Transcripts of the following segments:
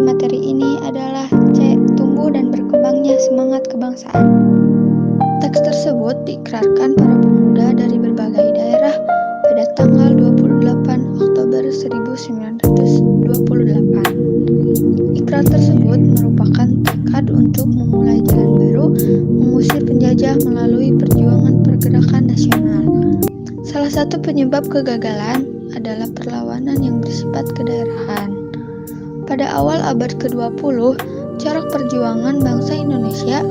materi ini adalah C. Tumbuh dan berkembangnya semangat kebangsaan. Teks tersebut diikrarkan para pemuda dari berbagai daerah pada tanggal 28 Oktober 1928. Ikrar tersebut merupakan tekad untuk memulai jalan baru, mengusir penjajah melalui perjuangan pergerakan nasional. Salah satu penyebab kegagalan adalah perlawanan yang bersifat kedaerahan. Pada awal abad ke-20, corak perjuangan bangsa Indonesia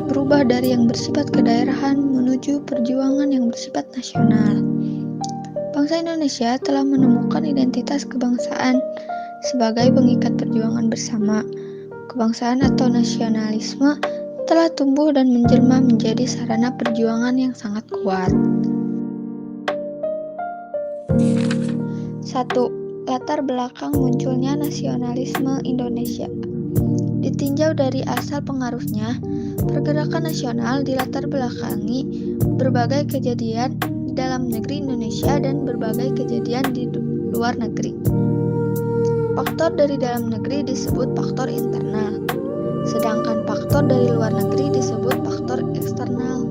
berubah dari yang bersifat kedaerahan menuju perjuangan yang bersifat nasional. Bangsa Indonesia telah menemukan identitas kebangsaan sebagai pengikat perjuangan bersama. Kebangsaan atau nasionalisme telah tumbuh dan menjelma menjadi sarana perjuangan yang sangat kuat. 1. Latar belakang munculnya nasionalisme Indonesia. Ditinjau dari asal pengaruhnya, pergerakan nasional dilatar belakangi berbagai kejadian di dalam negeri Indonesia dan berbagai kejadian di luar negeri. Faktor dari dalam negeri disebut faktor internal, sedangkan faktor dari luar negeri disebut faktor eksternal.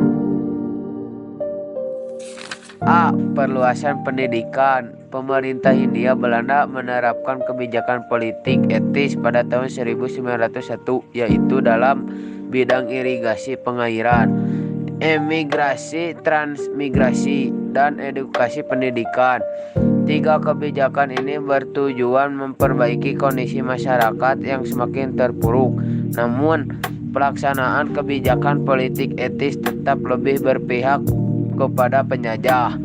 A. Perluasan pendidikan. Pemerintah Hindia Belanda menerapkan kebijakan politik etis pada tahun 1901, yaitu dalam bidang irigasi pengairan, emigrasi, transmigrasi, dan edukasi pendidikan. 3 kebijakan ini bertujuan memperbaiki kondisi masyarakat yang semakin terpuruk. Namun, pelaksanaan kebijakan politik etis tetap lebih berpihak kepada penjajah.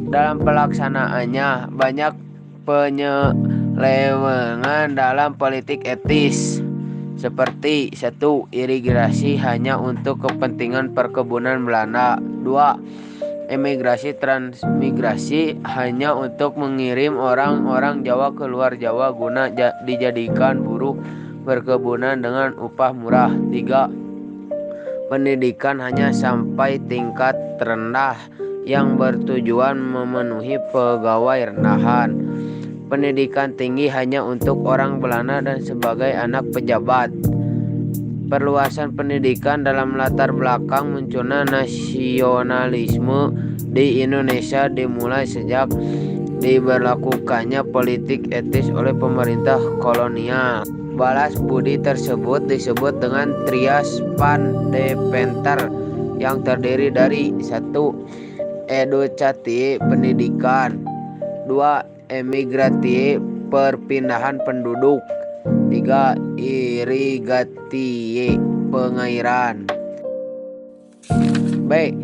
Dalam pelaksanaannya banyak penyelewengan dalam politik etis, seperti 1. Irigasi hanya untuk kepentingan perkebunan Belanda. 2. Emigrasi transmigrasi hanya untuk mengirim orang-orang Jawa ke luar Jawa guna dijadikan buruh perkebunan dengan upah murah. 3. Pendidikan hanya sampai tingkat terendah yang bertujuan memenuhi pegawai rendahan. Pendidikan tinggi hanya untuk orang Belanda dan sebagai anak pejabat. Perluasan pendidikan dalam latar belakang munculnya nasionalisme di Indonesia dimulai sejak diberlakukannya politik etis oleh pemerintah kolonial. Balas budi tersebut disebut dengan Trias Van Deventer yang terdiri dari 1. Edukasi pendidikan, 2. Emigrasi perpindahan penduduk, 3. Irigasi pengairan. B.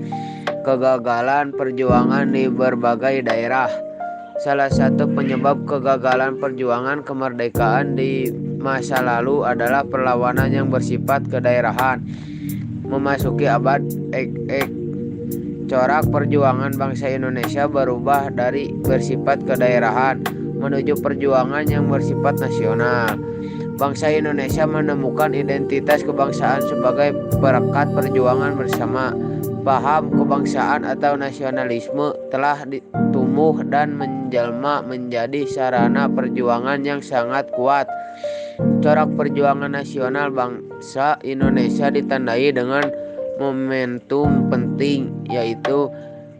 Kegagalan perjuangan di berbagai daerah. Salah satu penyebab kegagalan perjuangan kemerdekaan di masa lalu adalah perlawanan yang bersifat kedaerahan. Memasuki abad corak perjuangan bangsa Indonesia berubah dari bersifat kedaerahan menuju perjuangan yang bersifat nasional. Bangsa Indonesia menemukan identitas kebangsaan sebagai perekat perjuangan bersama. Paham kebangsaan atau nasionalisme telah tumbuh dan menjelma menjadi sarana perjuangan yang sangat kuat. Corak perjuangan nasional bangsa Indonesia ditandai dengan momentum penting, yaitu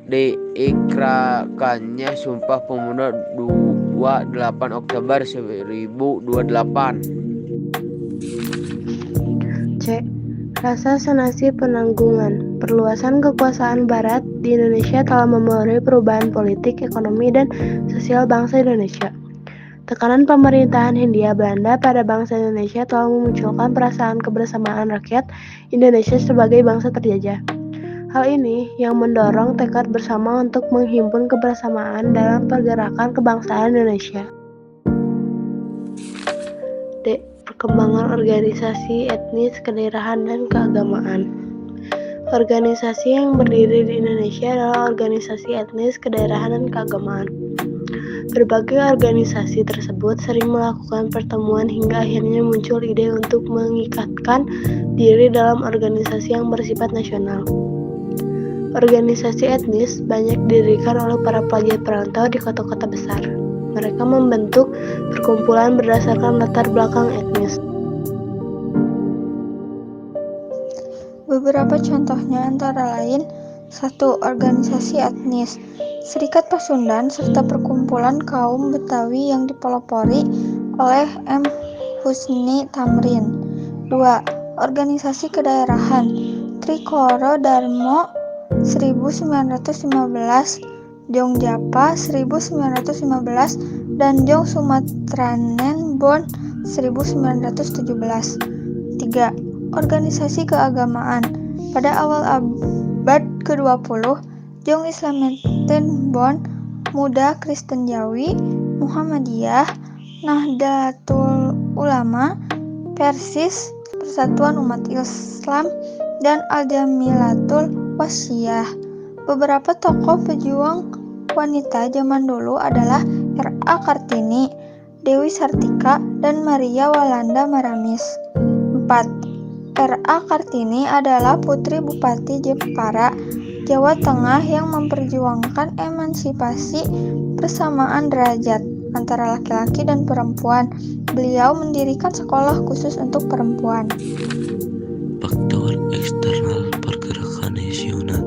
diikrarkannya Sumpah Pemuda 28 Oktober 1028. C. Rasa senasib penanggungan. Perluasan kekuasaan Barat di Indonesia telah mempengaruhi perubahan politik, ekonomi, dan sosial bangsa Indonesia. Tekanan pemerintahan Hindia Belanda pada bangsa Indonesia telah memunculkan perasaan kebersamaan rakyat Indonesia sebagai bangsa terjajah. Hal ini yang mendorong tekad bersama untuk menghimpun kebersamaan dalam pergerakan kebangsaan Indonesia. D. Perkembangan organisasi etnis, kedaerahan, dan keagamaan. Organisasi yang berdiri di Indonesia adalah organisasi etnis, kedaerahan, dan keagamaan. Berbagai organisasi tersebut sering melakukan pertemuan hingga akhirnya muncul ide untuk mengikatkan diri dalam organisasi yang bersifat nasional. Organisasi etnis banyak didirikan oleh para pelajar perantau di kota-kota besar. Mereka membentuk perkumpulan berdasarkan latar belakang etnis. Beberapa contohnya antara lain 1. Organisasi etnis Serikat Pasundan serta perkumpulan kaum Betawi yang dipelopori oleh M. Husni Tamrin. 2. Organisasi kedaerahan Trikoro Darmo 1915, Jongjapa 1915, dan Jong Sumatranen Bon 1917. 3. Organisasi keagamaan pada awal abad ke-20, Jong Islamieten Bon, Muda Kristen Jawi, Muhammadiyah, Nahdlatul Ulama, Persis, Persatuan Umat Islam, dan Al-Jamilatul Wasiyah. Beberapa tokoh pejuang wanita zaman dulu adalah R.A. Kartini, Dewi Sartika, dan Maria Walanda Maramis. 4. R.A. Kartini adalah putri Bupati Jepara, Jawa Tengah yang memperjuangkan emansipasi persamaan derajat antara laki-laki dan perempuan. Beliau mendirikan sekolah khusus untuk perempuan. Faktor eksternal pergerakan nasional.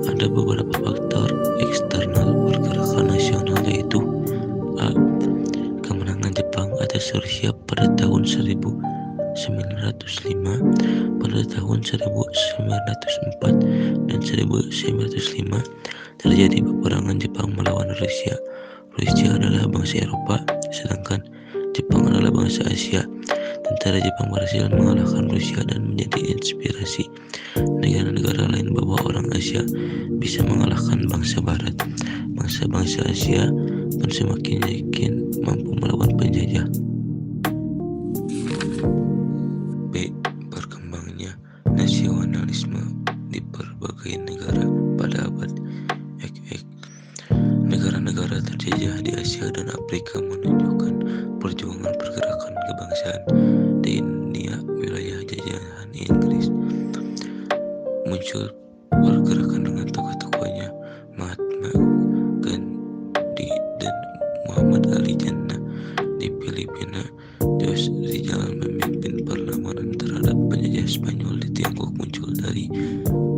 Ada beberapa faktor eksternal pergerakan nasional, yaitu A. Kemenangan Jepang atas Rusia pada tahun 1905, pada tahun 1904 dan 1905 terjadi peperangan Jepang melawan Rusia. Rusia adalah bangsa Eropa, sedangkan Jepang adalah bangsa Asia. Tentara Jepang berhasil mengalahkan Rusia dan menjadi inspirasi negara-negara lain bahwa orang Asia bisa mengalahkan bangsa Barat. Bangsa-bangsa Asia pun semakin yakin mampu melawan penjajah. B. Berkembangnya nasionalisme di berbagai negara pada abad XX. Negara-negara terjajah di Asia dan Afrika menunjukkan perjuangan pergerakan kebangsaan. Di India, wilayah jajahan Inggris, muncul pergerakan dengan tokoh-tokohnya Mahatma Gandhi dan Muhammad Ali Jinnah. Di Filipina, Jose Rizal memimpin perlawanan terhadap penjajah Spanyol. Di Tiongkok muncul dari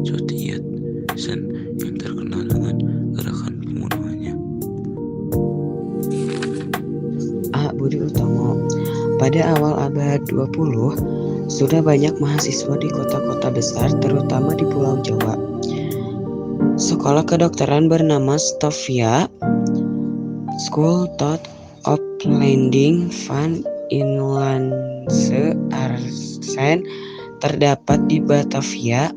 Sotiet Sen yang terkenal dengan gerakan pembunuhannya. A. Budi Utomo. Pada awal abad 20, sudah banyak mahasiswa di kota-kota besar, terutama di Pulau Jawa. Sekolah kedokteran bernama Stovia School Thought of Landing van Inlandse Artsen terdapat di Batavia.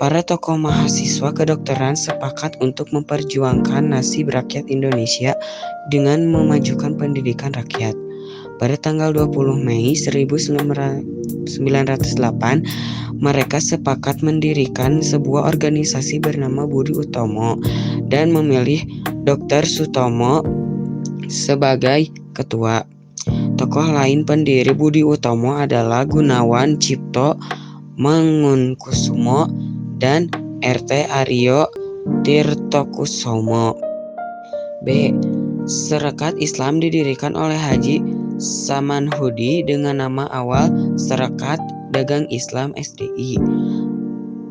Para tokoh mahasiswa kedokteran sepakat untuk memperjuangkan nasib rakyat Indonesia dengan memajukan pendidikan rakyat. Pada tanggal 20 Mei 1908, mereka sepakat mendirikan sebuah organisasi bernama Budi Utomo dan memilih Dr. Sutomo sebagai ketua. Tokoh lain pendiri Budi Utomo adalah Gunawan Cipto Mangunkusumo dan R.T. Aryo Tirtokusumo. B. Sarekat Islam didirikan oleh Haji Samanhudi dengan nama awal Sarekat Dagang Islam SDI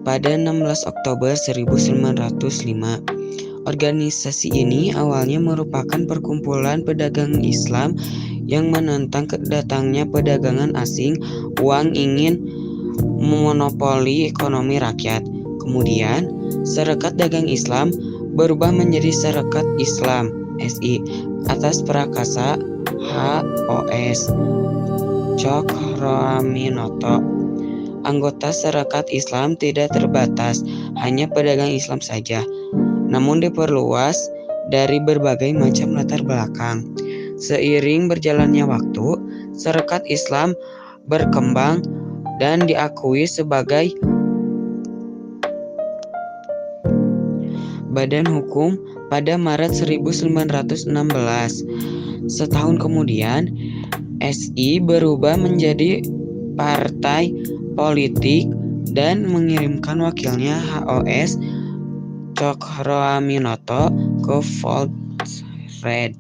pada 16 Oktober 1905. Organisasi ini awalnya merupakan perkumpulan pedagang Islam yang menentang kedatangnya perdagangan asing. Uang ingin memonopoli ekonomi rakyat. Kemudian, Sarekat Dagang Islam berubah menjadi Sarekat Islam SI atas prakasa HOS Cokroaminoto. Anggota Sarekat Islam tidak terbatas hanya pedagang Islam saja, namun diperluas dari berbagai macam latar belakang. Seiring berjalannya waktu, Sarekat Islam berkembang dan diakui sebagai badan hukum pada Maret 1916. Setahun kemudian, SI berubah menjadi partai politik dan mengirimkan wakilnya HOS Cokroaminoto ke Volksraad.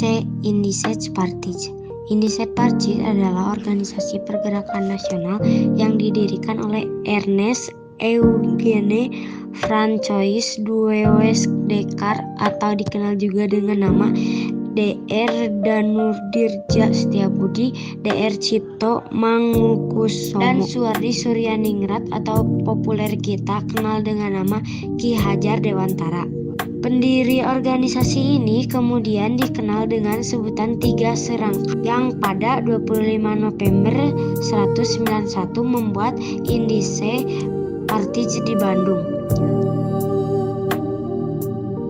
C. Indices Parties. Indices Parties adalah organisasi pergerakan nasional yang didirikan oleh Ernest Eugene Francois Dueus Descartes atau dikenal juga dengan nama Dr. Danurdirja Setiabudi, Dr. Cipto Mangunkusumo, dan Suwardi Suryaningrat atau populer kita kenal dengan nama Ki Hajar Dewantara. Pendiri organisasi ini kemudian dikenal dengan sebutan Tiga Serangkai yang pada 25 November 1191 membuat Indices Parties di Bandung.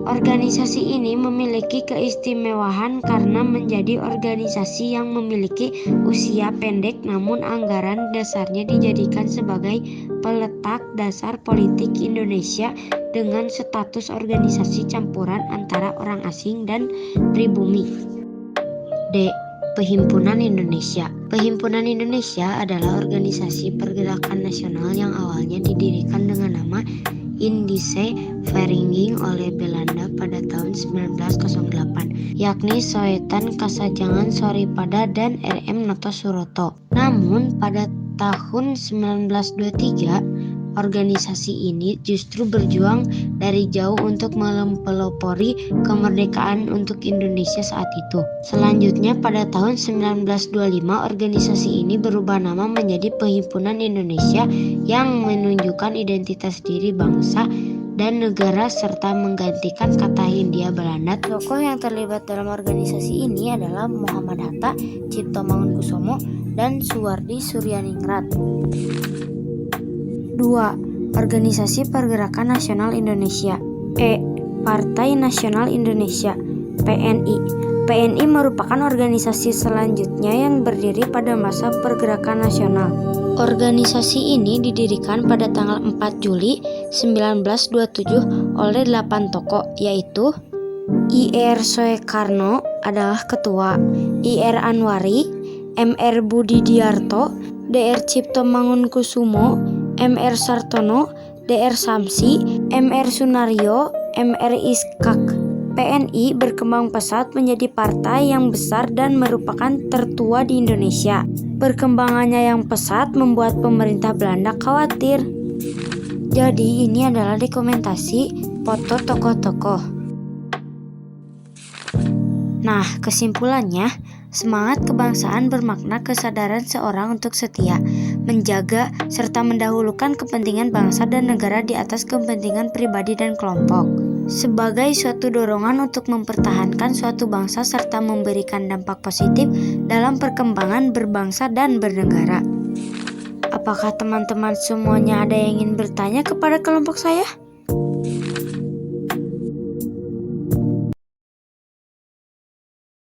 Organisasi ini memiliki keistimewaan karena menjadi organisasi yang memiliki usia pendek namun anggaran dasarnya dijadikan sebagai peletak dasar politik Indonesia dengan status organisasi campuran antara orang asing dan pribumi. D. Perhimpunan Indonesia. Perhimpunan Indonesia adalah organisasi pergerakan nasional yang awalnya didirikan dengan nama Indische Vereniging oleh Belanda pada tahun 1908, yakni Soetan Kasajangan Soripada dan R.M. Noto Suroto. Namun pada tahun 1923, organisasi ini justru berjuang dari jauh untuk mempelopori kemerdekaan untuk Indonesia saat itu. Selanjutnya pada tahun 1925 organisasi ini berubah nama menjadi Perhimpunan Indonesia yang menunjukkan identitas diri bangsa dan negara serta menggantikan kata Hindia Belanda. Tokoh yang terlibat dalam organisasi ini adalah Muhammad Hatta, Cipto Mangunkusumo, dan Suwardi Suryaningrat. 2. Organisasi Pergerakan Nasional Indonesia. E. Partai Nasional Indonesia (PNI). PNI merupakan organisasi selanjutnya yang berdiri pada masa pergerakan nasional. Organisasi ini didirikan pada tanggal 4 Juli 1927 oleh 8 tokoh, yaitu I.R. Soekarno adalah ketua, I.R. Anwari, M.R. Budidarto, Dr. Cipto Mangunkusumo, M.R. Sartono, Dr. Samsi, M.R. Sunario, M.R. Iskak. PNI berkembang pesat menjadi partai yang besar dan merupakan tertua di Indonesia. Perkembangannya yang pesat membuat pemerintah Belanda khawatir. Jadi ini adalah dokumentasi foto tokoh-tokoh. Nah, kesimpulannya, semangat kebangsaan bermakna kesadaran seorang untuk setia, menjaga, serta mendahulukan kepentingan bangsa dan negara di atas kepentingan pribadi dan kelompok. Sebagai suatu dorongan untuk mempertahankan suatu bangsa serta memberikan dampak positif dalam perkembangan berbangsa dan bernegara. Apakah teman-teman semuanya ada yang ingin bertanya kepada kelompok saya?